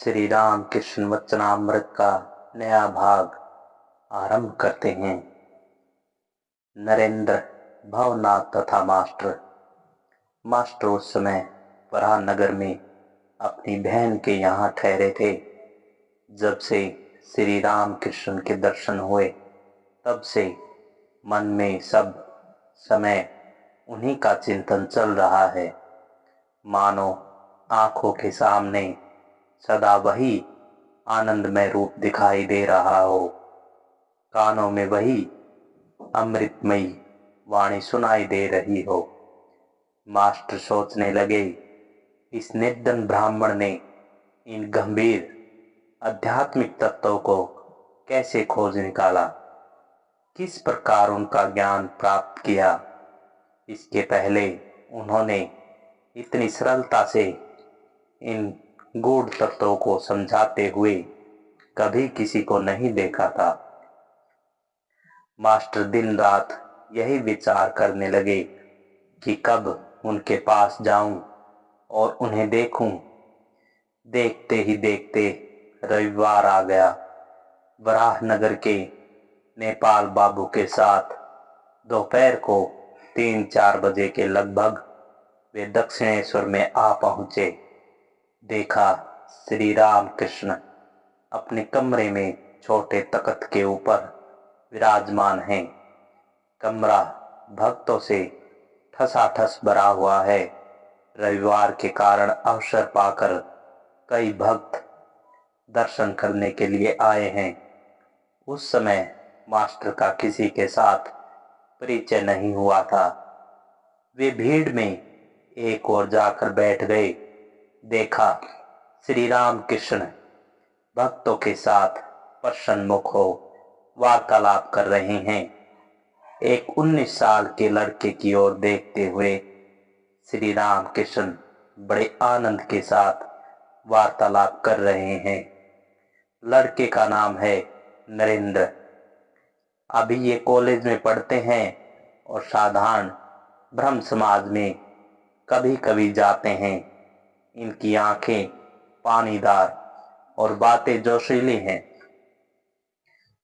श्री राम कृष्ण वचनामृत का नया भाग आरंभ करते हैं। नरेंद्र, भवनाथ तथा मास्टर उस समय वराहनगर में अपनी बहन के यहाँ ठहरे थे। जब से श्री राम कृष्ण के दर्शन हुए तब से मन में सब समय उन्हीं का चिंतन चल रहा है। मानो आंखों के सामने सदा वही आनंदमय रूप दिखाई दे रहा हो, कानों में वही अमृतमयी वाणी सुनाई दे रही हो। मास्टर सोचने लगे, इस निर्धन ब्राह्मण ने इन गंभीर आध्यात्मिक तत्वों को कैसे खोज निकाला, किस प्रकार उनका ज्ञान प्राप्त किया। इसके पहले उन्होंने इतनी सरलता से इन गूढ़ तत्वों को समझाते हुए कभी किसी को नहीं देखा था। मास्टर दिन रात यही विचार करने लगे कि कब उनके पास जाऊं और उन्हें देखूं। देखते ही देखते रविवार आ गया। वराहनगर के नेपाल बाबू के साथ दोपहर को 3-4 बजे के लगभग वे दक्षिणेश्वर में आ पहुंचे। देखा श्री राम कृष्ण अपने कमरे में छोटे तख्त के ऊपर विराजमान हैं। कमरा भक्तों से ठसाठस भरा हुआ है। रविवार के कारण अवसर पाकर कई भक्त दर्शन करने के लिए आए हैं। उस समय मास्टर का किसी के साथ परिचय नहीं हुआ था। वे भीड़ में एक ओर जाकर बैठ गए। देखा श्री राम कृष्ण भक्तों के साथ प्रसन्नमुख हो वार्तालाप कर रहे हैं। एक 19 साल के लड़के की ओर देखते हुए श्री राम कृष्ण बड़े आनंद के साथ वार्तालाप कर रहे हैं। लड़के का नाम है नरेंद्र। अभी ये कॉलेज में पढ़ते हैं और साधारण ब्रह्म समाज में कभी कभी जाते हैं। इनकी आंखें पानीदार और बातें जोशीली हैं।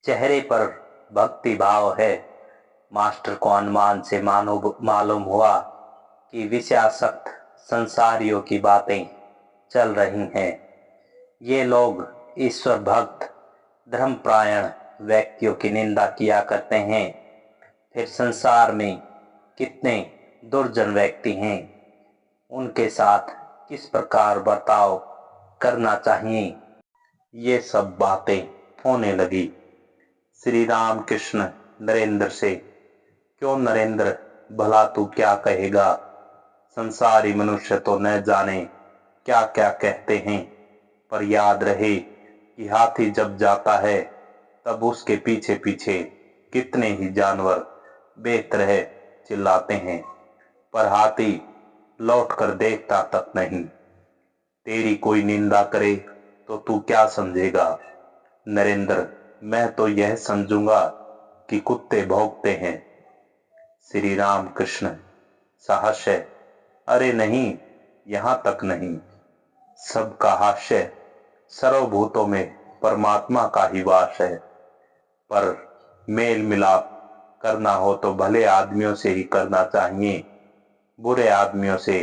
चेहरे पर भक्ति भाव है। मास्टर को अनुमान से मालूम हुआ कि विषयासक्त संसारियों की बातें चल रही हैं। ये लोग ईश्वर भक्त धर्मपरायण व्यक्तियों की निंदा किया करते हैं। फिर संसार में कितने दुर्जन व्यक्ति हैं, उनके साथ किस प्रकार बर्ताव करना चाहिए, ये सब बातें होने लगी। श्री राम कृष्ण नरेंद्र से, क्यों नरेंद्र, भला तू क्या कहेगा? संसारी मनुष्य तो न जाने क्या क्या कहते हैं, पर याद रहे कि हाथी जब जाता है तब उसके पीछे पीछे कितने ही जानवर बेतरह चिल्लाते हैं, पर हाथी लौट कर देखता तक नहीं। तेरी कोई निंदा करे तो तू क्या समझेगा? नरेंद्र, मैं तो यह समझूंगा कि कुत्ते भौंकते हैं। श्री राम कृष्ण साहस्य, अरे नहीं, यहां तक नहीं। सबका हास्य, सर्वभूतों में परमात्मा का ही वास है। पर मेल मिलाप करना हो तो भले आदमियों से ही करना चाहिए, बुरे आदमियों से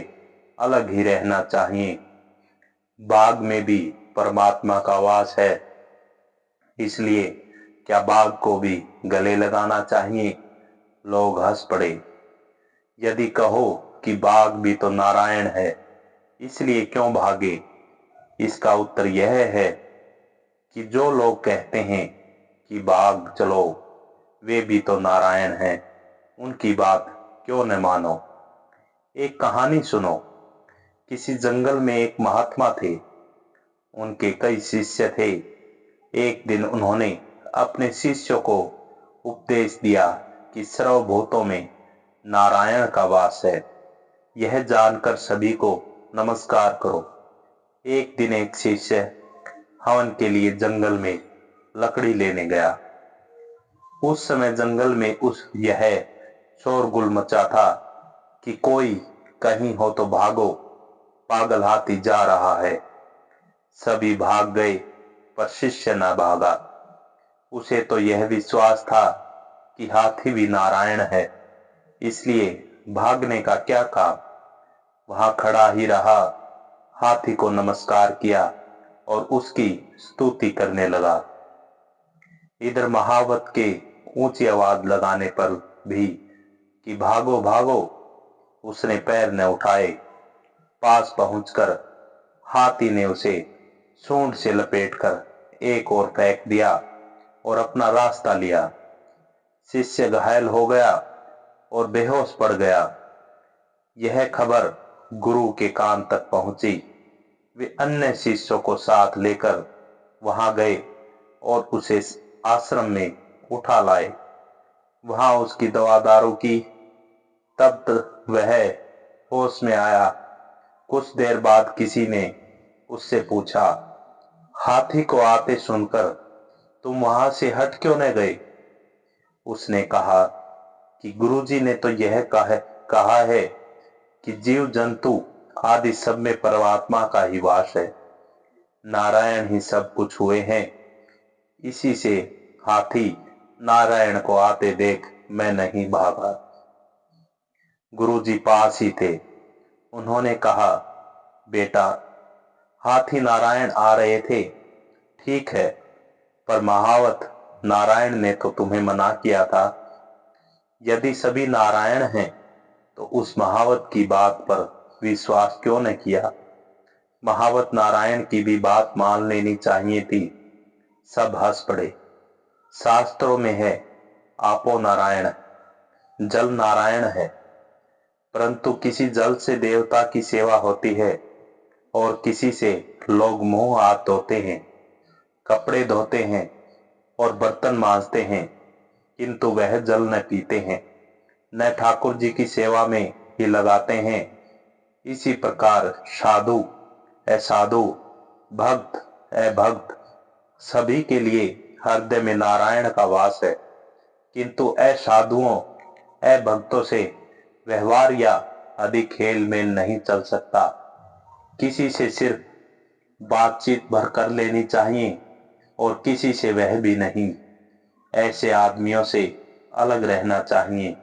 अलग ही रहना चाहिए। बाघ में भी परमात्मा का वास है, इसलिए क्या बाघ को भी गले लगाना चाहिए? लोग हंस पड़े। यदि कहो कि बाघ भी तो नारायण है, इसलिए क्यों भागे? इसका उत्तर यह है कि जो लोग कहते हैं कि बाघ चलो, वे भी तो नारायण हैं, उनकी बात क्यों न मानो। एक कहानी सुनो। किसी जंगल में एक महात्मा थे। उनके कई शिष्य थे। एक दिन उन्होंने अपने शिष्यों को उपदेश दिया कि सर्वभूतों में नारायण का वास है। यह जानकर सभी को नमस्कार करो। एक दिन एक शिष्य हवन के लिए जंगल में लकड़ी लेने गया। उस समय जंगल में यह शोरगुल मचा था कि कोई कहीं हो तो भागो, पागल हाथी जा रहा है। सभी भाग गए पर शिष्य न भागा। उसे तो यह विश्वास था कि हाथी भी नारायण है, इसलिए भागने का क्या काम। वहां खड़ा ही रहा, हाथी को नमस्कार किया और उसकी स्तुति करने लगा। इधर महावत के ऊंची आवाज लगाने पर भी कि भागो भागो, उसने पैर न उठाए। पास पहुंचकर हाथी ने उसे सूंड से लपेटकर एक ओर फेंक दिया और अपना रास्ता लिया। शिष्य घायल हो गया और बेहोश पड़ गया। यह खबर गुरु के कान तक पहुंची। वे अन्य शिष्यों को साथ लेकर वहां गए और उसे आश्रम में उठा लाए। वहां उसकी दवा दारू की, तब वह होश में आया। कुछ देर बाद किसी ने उससे पूछा, हाथी को आते सुनकर तुम वहां से हट क्यों न गए? उसने कहा कि गुरुजी ने तो यह कहा है कि जीव जंतु आदि सब में परमात्मा का ही वास है, नारायण ही सब कुछ हुए हैं। इसी से हाथी नारायण को आते देख मैं नहीं भागा। गुरुजी पास ही थे। उन्होंने कहा, बेटा, हाथी नारायण आ रहे थे, ठीक है, पर महावत नारायण ने तो तुम्हें मना किया था। यदि सभी नारायण हैं तो उस महावत की बात पर विश्वास क्यों न किया? महावत नारायण की भी बात मान लेनी चाहिए थी। सब हंस पड़े। शास्त्रों में है, आपो नारायण, जल नारायण है, परंतु किसी जल से देवता की सेवा होती है और किसी से लोग मुंह हाथ धोते हैं, कपड़े धोते हैं और बर्तन मांजते हैं, किंतु वह जल न पीते हैं, न ठाकुर जी की सेवा में ही लगाते हैं। इसी प्रकार साधु असाधु, भक्त अभक्त, सभी के लिए हृदय में नारायण का वास है, किंतु असाधुओं अभक्तों से व्यवहार या अधिक खेल मेल नहीं चल सकता। किसी से सिर्फ बातचीत भर कर लेनी चाहिए और किसी से वह भी नहीं। ऐसे आदमियों से अलग रहना चाहिए।